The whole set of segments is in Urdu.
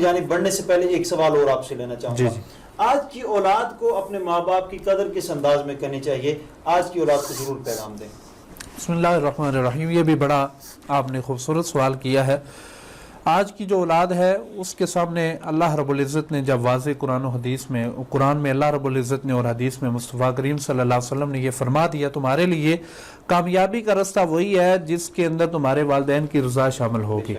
جانب بڑھنے سے پہلے ایک سوال اور آپ سے لینا چاہوں گا. آج کی اولاد کو اپنے ماں باپ کی قدر کس انداز میں کرنی چاہیے؟ آج کی اولاد کو ضرور پیغام دیں. بسم اللہ الرحمن الرحیم. یہ بھی بڑا آپ نے خوبصورت سوال کیا ہے. آج کی جو اولاد ہے اس کے سامنے اللہ رب العزت نے جب واضح قرآن میں اللہ رب العزت نے اور حدیث میں مصطفیٰ کریم صلی اللہ علیہ وسلم نے یہ فرما دیا تمہارے لیے کامیابی کا رستہ وہی ہے جس کے اندر تمہارے والدین کی رضا شامل ہوگی.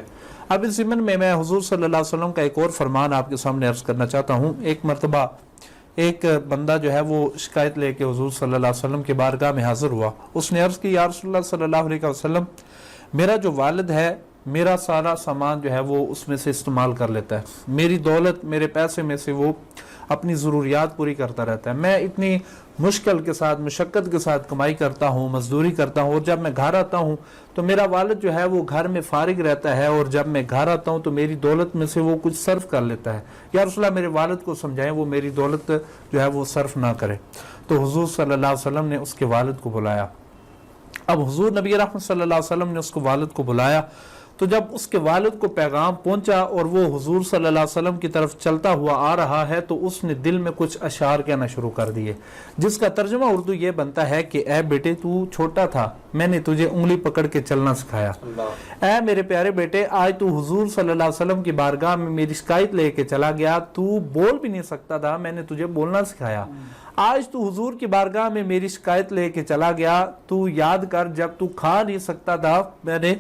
اب اس ضمن میں حضور صلی اللہ علیہ وسلم کا ایک اور فرمان آپ کے سامنے عرض کرنا چاہتا ہوں. ایک مرتبہ ایک بندہ جو ہے وہ شکایت لے کے حضور صلی اللہ علیہ وسلم کے بارگاہ میں حاضر ہوا. اس نے عرض کی یا رسول اللہ صلی اللہ علیہ وسلم میرا جو والد ہے میرا سارا سامان جو ہے وہ اس میں سے استعمال کر لیتا ہے, میری دولت میرے پیسے میں سے وہ اپنی ضروریات پوری کرتا رہتا ہے, میں اتنی مشکل کے ساتھ مشقت کے ساتھ کمائی کرتا ہوں مزدوری کرتا ہوں اور جب میں گھر آتا ہوں تو میرا والد جو ہے وہ گھر میں فارغ رہتا ہے اور جب میں گھر آتا ہوں تو میری دولت میں سے وہ کچھ صرف کر لیتا ہے. یا رسول اللہ میرے والد کو سمجھائیں وہ میری دولت جو ہے وہ صرف نہ کرے. تو حضور صلی اللہ علیہ وسلم نے اس کے والد کو بلایا. اب حضور نبی رحمت صلی اللہ علیہ وسلم نے اس کو والد کو بلایا تو جب اس کے والد کو پیغام پہنچا اور وہ حضور صلی اللہ علیہ وسلم کی طرف چلتا ہوا آ رہا ہے تو اس نے دل میں کچھ اشعار کہنا شروع کر دیے جس کا ترجمہ اردو یہ بنتا ہے کہ اے بیٹے تو چھوٹا تھا میں نے تجھے انگلی پکڑ کے چلنا سکھایا, اے میرے پیارے بیٹے آج تو حضور صلی اللہ علیہ وسلم کی بارگاہ میں میری شکایت لے کے چلا گیا, تو بول بھی نہیں سکتا تھا میں نے تجھے بولنا سکھایا. آج تو حضور کی بارگاہ میں میری شکایت لے کے چلا گیا, تو یاد کر جب تو کھا نہیں سکتا تھا میں نے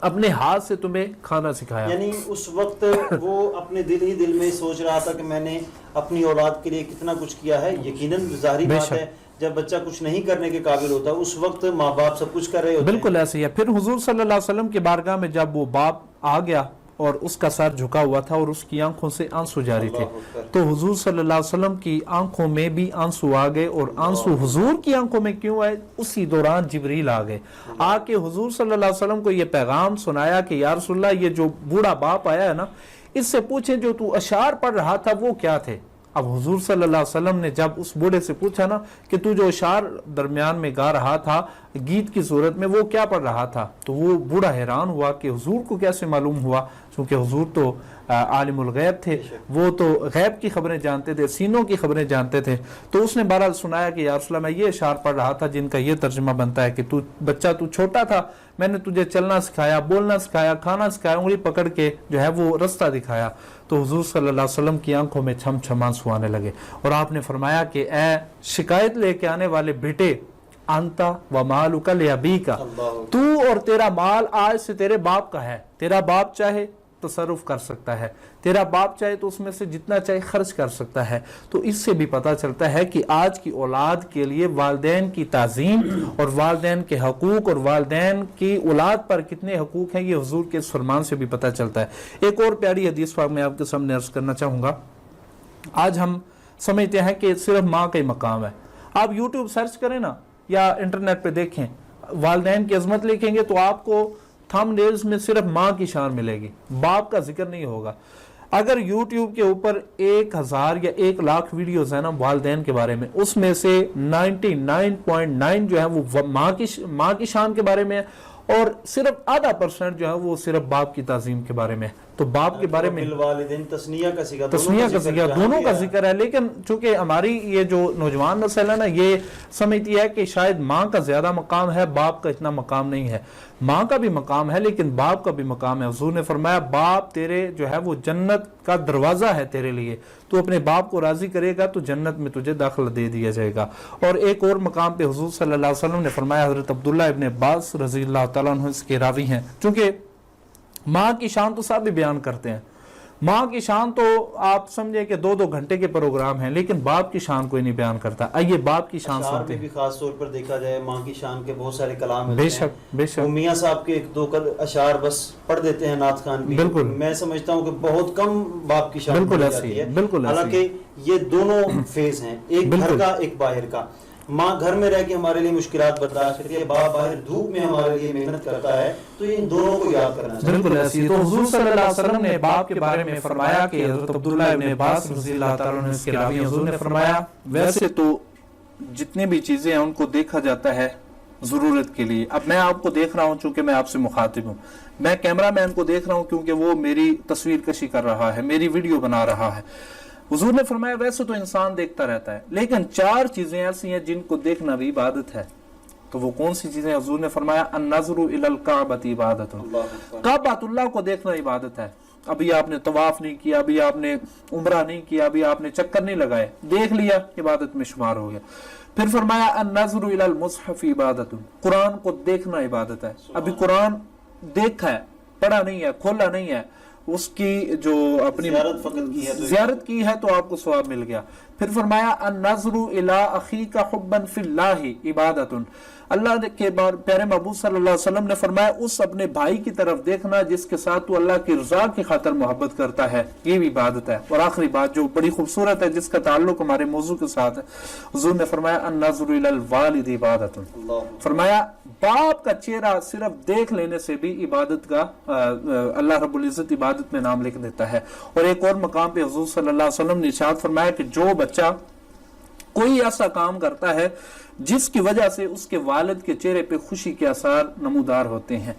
اپنے ہاتھ سے تمہیں کھانا سکھایا. یعنی اس وقت وہ اپنے دل میں سوچ رہا تھا کہ میں نے اپنی اولاد کے لیے کتنا کچھ کیا ہے. یقیناً ظاہری بات ہے جب بچہ کچھ نہیں کرنے کے قابل ہوتا اس وقت ماں باپ سب کچھ کر رہے ہوتے ہیں. بالکل ایسے ہی ہے. پھر حضور صلی اللہ علیہ وسلم کی بارگاہ میں جب وہ باپ آ گیا اور اس کا سر جھکا ہوا تھا اور اس کی آنکھوں سے آنسو جاری تھے تو حضور صلی اللہ علیہ وسلم کی آنکھوں میں بھی آنسو آ گئے. اور آنسو حضور کی آنکھوں میں کیوں آئے؟ اسی دوران جبریل آ گئے, آ کے حضور صلی اللہ علیہ وسلم کو یہ پیغام سنایا کہ یا رسول اللہ یہ جو بوڑھا باپ آیا ہے نا اس سے پوچھیں جو تو اشعار پڑھ رہا تھا وہ کیا تھے. اب حضور صلی اللہ علیہ وسلم نے جب اس بوڑھے سے پوچھا نا کہ تو جو اشعار درمیان میں گا رہا تھا گیت کی صورت میں وہ کیا پڑھ رہا تھا, تو وہ بوڑھا حیران ہوا کہ حضور کو کیسے معلوم ہوا, چونکہ حضور تو عالم الغیب تھے, وہ تو غیب کی خبریں جانتے تھے, سینوں کی خبریں جانتے تھے. تو اس نے بہرحال سنایا کہ یا رسول اللہ میں یہ اشعار پڑھ رہا تھا جن کا یہ ترجمہ بنتا ہے کہ تو بچہ تو چھوٹا تھا میں نے تجھے چلنا سکھایا, بولنا سکھایا, کھانا سکھایا, انگلی پکڑ کے جو ہے وہ رستہ دکھایا. تو حضور صلی اللہ علیہ وسلم کی آنکھوں میں چھم چھم آنسو آنے لگے اور آپ نے فرمایا کہ اے شکایت لے کے آنے والے بیٹے انتا و مالک لابیک, تو اور تیرا مال آج سے تیرے باپ کا ہے. تیرا باپ چاہے تصرف کر سکتا ہے, تیرا باپ چاہے تو اس میں سے جتنا چاہے خرچ کر سکتا ہے. تو اس سے بھی پتہ چلتا ہے کہ آج کی اولاد کے لیے والدین کی تعظیم اور والدین کے حقوق اور والدین کی اولاد پر کتنے حقوق ہیں یہ حضور کے اس فرمان سے بھی پتہ چلتا ہے. ایک اور پیاری حدیث پاک میں آپ کے سامنے عرض کرنا چاہوں گا. آج ہم سمجھتے ہیں کہ صرف ماں کا ہی مقام ہے. آپ یوٹیوب سرچ کریں نا یا انٹرنیٹ پہ دیکھیں والدین کی عظمت لکھیں گے تو آپ کو تھم نیلز میں صرف ماں کی شان ملے گی, باپ کا ذکر نہیں ہوگا. اگر یوٹیوب کے اوپر 1000 یا 1,00,000 ویڈیوز ہیں نا والدین کے بارے میں اس میں سے 99.9 جو ہے وہ ماں کی شان کے بارے میں ہے اور صرف 0.5% جو ہے وہ صرف باپ کی تعظیم کے بارے میں ہے. تو باپ کے بارے میں تسنیہ کا ذکر دونوں کا ذکر ہے. لیکن چونکہ ہماری یہ جو نوجوان نسل ہے نا یہ سمجھتی ہے کہ شاید ماں کا زیادہ مقام ہے باپ کا اتنا مقام نہیں ہے. ماں کا بھی مقام ہے لیکن باپ کا بھی مقام ہے. حضور نے فرمایا باپ تیرے جو ہے وہ جنت کا دروازہ ہے تیرے لیے, تو اپنے باپ کو راضی کرے گا تو جنت میں تجھے داخلہ دے دیا جائے گا. اور ایک اور مقام پہ حضور صلی اللہ علیہ وسلم نے فرمایا, حضرت عبداللہ ابن عباس رضی اللہ تعالیٰ عنہ اس کے راوی ہیں, چونکہ ماں کی شان تو سب بھی بیان کرتے ہیں, ماں کی شان تو آپ سمجھیں کہ 2 گھنٹے کے پروگرام ہیں لیکن باپ کی شان کوئی نہیں بیان کرتا. آئیے باپ کی شان سنتے ہیں. بھی خاص طور پر دیکھا جائے ماں کی شان کے بہت سارے کلام بے شک میاں صاحب کے 1-2 اشعار بس پڑھ دیتے ہیں نعت خان بھی. بالکل میں سمجھتا ہوں کہ بہت کم باپ کی شان بالکل ایسی ہے. بالکل حالانکہ یہ دونوں فیز ہیں, ایک گھر کا ایک باہر کا. ماں گھر میں رہ کے ہمارے لیے مشکلات برداشت کرتی ہے, باپ باہر دھوپ میں ہمارے لیے محنت کرتا ہے, تو ان دونوں کو یاد کرنا چاہیے. بالکل ایسی. تو حضور صلی اللہ علیہ وسلم نے باپ کے بارے میں فرمایا کہ حضرت عبداللہ ابن عباس رضی اللہ تعالیٰ عنہ اس کے راوی, حضور نے فرمایا ویسے تو جتنے بھی چیزیں ہیں ان کو دیکھا جاتا ہے ضرورت کے لیے. اب میں آپ کو دیکھ رہا ہوں چونکہ میں آپ سے مخاطب ہوں, میں کیمرہ مین کو دیکھ رہا ہوں کیونکہ وہ میری تصویر کشی کر رہا ہے, میری ویڈیو بنا رہا ہے. حضور نے فرمایا ویسے تو انسان دیکھتا رہتا ہے لیکن 4 چیزیں ایسی ہیں جن کو دیکھنا بھی عبادت ہے. تو وہ کون سی چیزیں؟ حضور نے فرمایا النظر الی الکعبۃ عبادۃ, کعبۃ اللہ کو دیکھنا عبادت ہے. ابھی آپ نے طواف نہیں کیا, ابھی آپ نے عمرہ نہیں کیا, ابھی آپ نے چکر نہیں لگائے, دیکھ لیا عبادت میں شمار ہو گیا. پھر فرمایا النظر الی المصحف عبادۃ, قرآن کو دیکھنا عبادت ہے. ابھی قرآن دیکھا ہے, پڑھا نہیں ہے, کھولا نہیں ہے, اس کی جو اپنی زیارت کی ہے تو آپ کو ثواب مل گیا. پھر فرمایا النظر الی اخیک حبا فی اللہ عبادۃ, اللہ کے پیارے محبوب صلی اللہ علیہ وسلم نے فرمایا اس اپنے بھائی کی طرف دیکھنا جس کے ساتھ تو اللہ کی رضا کی خاطر محبت کرتا ہے, یہ بھی عبادت ہے. اور آخری بات جو بڑی خوبصورت ہے جس کا تعلق ہمارے موضوع کے ساتھ ہے, حضور نے فرمایا النظر الی الوالد عبادۃ, فرمایا باپ کا چہرہ صرف دیکھ لینے سے بھی عبادت کا اللہ رب العزت عبادت میں نام لکھ دیتا ہے. اور ایک اور مقام پہ حضور صلی اللہ علیہ وسلم نے ارشاد فرمایا کہ جو بچہ کوئی ایسا کام کرتا ہے جس کی وجہ سے اس کے والد کے چہرے پہ خوشی کے آثار نمودار ہوتے ہیں,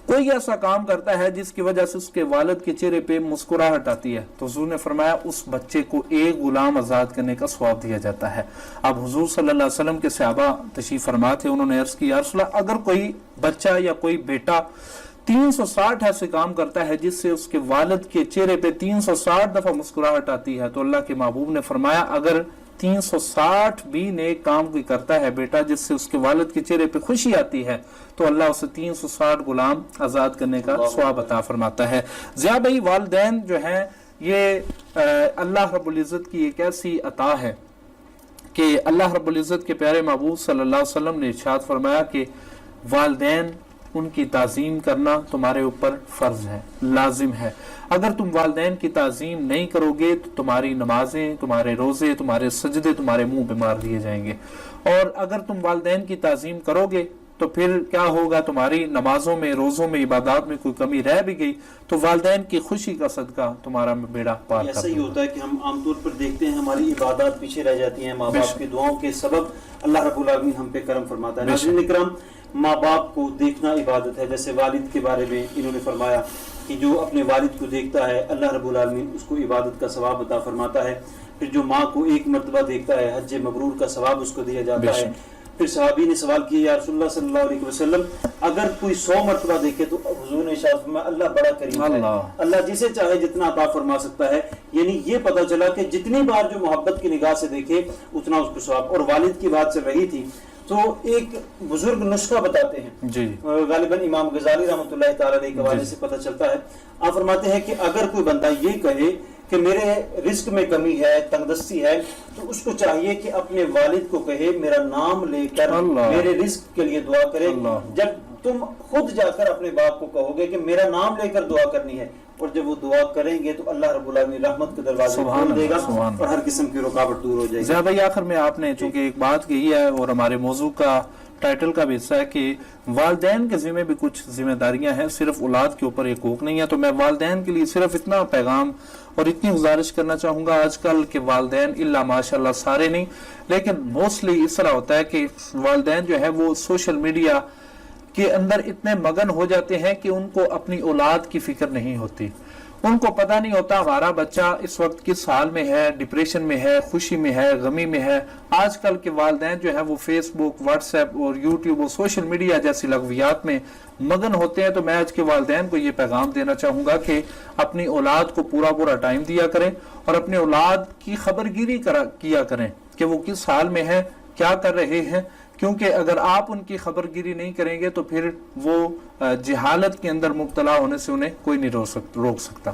کوئی ایسا کام کرتا ہے جس کی وجہ سے اس کے والد کے چہرے پہ مسکراہٹ آتی ہے, تو حضور نے فرمایا اس بچے کو ایک غلام آزاد کرنے کا ثواب دیا جاتا ہے. اب حضور صلی اللہ علیہ وسلم کے صحابہ تشریف فرما تھے, انہوں نے عرض کی یا رسول اللہ اگر کوئی بچہ یا کوئی بیٹا 360 ایسے کام کرتا ہے جس سے اس کے والد کے چہرے پہ 360 دفعہ مسکراہٹ آتی ہے, تو اللہ کے محبوب نے فرمایا اگر 360 بھی نیک کام کوئی کرتا ہے بیٹا جس سے اس کے والد کے چہرے پہ خوشی آتی ہے تو اللہ اسے 360 غلام آزاد کرنے کا ثواب عطا فرماتا ہے. ضیاء بھائی, والدین جو ہیں یہ اللہ رب العزت کی ایک ایسی عطا ہے کہ اللہ رب العزت کے پیارے محبوب صلی اللہ علیہ وسلم نے ارشاد فرمایا کہ والدین ان کی تعظیم کرنا تمہارے اوپر فرض ہے, لازم ہے. اگر تم والدین کی تعظیم نہیں کرو گے تو تمہاری نمازیں, تمہارے روزے, تمہارے سجدے تمہارے منہ پہ مار دیے جائیں گے. اور اگر تم والدین کی تعظیم کرو گے تو پھر کیا ہوگا, تمہاری نمازوں میں, روزوں میں, عبادات میں کوئی کمی رہ بھی گئی تو والدین کی خوشی کا صدقہ تمہارا بیڑا پار کر دے گا. ایسا ہی ہوتا ہے کہ ہم عام طور پر دیکھتے ہیں ہماری عبادات پیچھے رہ جاتی ہیں, ماں باپ کی دعاؤں کے سبب اللہ رب العالمین ہم پہ کرم فرماتا ہے. ناظرین اکرام, ماں باپ کو دیکھنا عبادت ہے. جیسے والد کے بارے میں انہوں نے فرمایا کہ جو اپنے والد کو دیکھتا ہے اللہ رب العالمین اس کو عبادت کا ثواب عطا فرماتا ہے. پھر جو ماں کو ایک مرتبہ دیکھتا ہے حج مبرور کا ثواب اس کو دیا جاتا ہے. پھر صحابی نے سوال کیا یا رسول اللہ صلی اللہ علیہ وسلم اگر کوئی 100 مرتبہ دیکھے تو حضور نے ارشاد فرمایا اللہ بڑا کریم ہے, اللہ جسے چاہے جتنا عطا فرما سکتا ہے. یعنی یہ پتہ چلا کہ جتنی بار جو محبت کی نگاہ سے دیکھے اتنا اس کو ثواب. اور والد کی بات چل رہی تھی تو ایک بزرگ نسخہ بتاتے ہیں جی, غالباً امام غزالی رحمۃ اللہ تعالی علیہ کے حوالے سے پتہ چلتا ہے. آپ فرماتے ہیں کہ اگر کوئی بندہ یہ کہے کہ میرے رزق میں کمی ہے, تنگدستی ہے, تو اس کو چاہیے کہ اپنے والد کو کہے میرا نام لے کر میرے رزق کے لیے دعا کرے. جب تم خود جا کر اپنے باپ کو کہو گے کہ میرا نام لے کر دعا کرنی ہے, اور جب وہ دعا کریں گے تو اللہ رب العالمین رحمت کے دروازے کھول دے گا اور ہر قسم کی رکاوٹ دور ہو جائے گی. ضیاء بھائی, آخر میں آپ نے چونکہ ایک بات کہی ہے اور ہمارے موضوع کا ٹائٹل کا بھی حصہ ہے کہ والدین کے ذمہ بھی کچھ ذمہ داریاں ہیں, صرف اولاد کے اوپر ایک حقوق نہیں ہے. تو میں والدین کے لیے صرف اتنا پیغام اور اتنی گزارش کرنا چاہوں گا, آج کل کے والدین الا ماشاء اللہ سارے نہیں لیکن موسٹلی اس طرح ہوتا ہے کہ والدین جو ہے وہ سوشل میڈیا کے اندر اتنے مگن ہو جاتے ہیں کہ ان کو اپنی اولاد کی فکر نہیں ہوتی. ان کو پتہ نہیں ہوتا ہمارا بچہ اس وقت کس حال میں ہے, ڈپریشن میں ہے, خوشی میں ہے, غمی میں ہے. آج کل کے والدین جو ہیں وہ فیس بک, واٹس ایپ اور یوٹیوب اور سوشل میڈیا جیسی لغویات میں مگن ہوتے ہیں. تو میں آج کے والدین کو یہ پیغام دینا چاہوں گا کہ اپنی اولاد کو پورا ٹائم دیا کریں اور اپنے اولاد کی خبرگیری کیا کریں کہ وہ کس حال میں ہے, کیا کر رہے ہیں, کیونکہ اگر آپ ان کی خبرگیری نہیں کریں گے تو پھر وہ جہالت کے اندر مبتلا ہونے سے انہیں کوئی نہیں روک سکتا.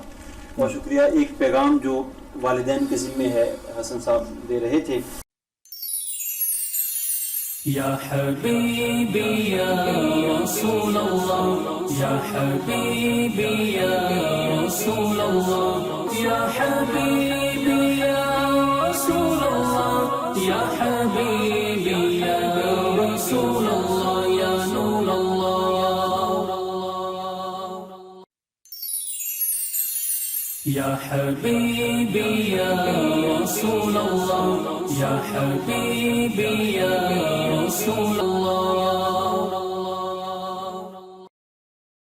بہت شکریہ. ایک پیغام جو والدین کے ذمہ ہے حسن صاحب دے رہے تھے. یا حبیبی یا رسول اللہ, یا حبیبی یا رسول اللہ, یا حبیبی یا رسول اللہ, یا حبیبی یا رسول اللہ, یا نور اللہ. یا حبیبی یا رسول اللہ, یا حبیبی یا رسول اللہ.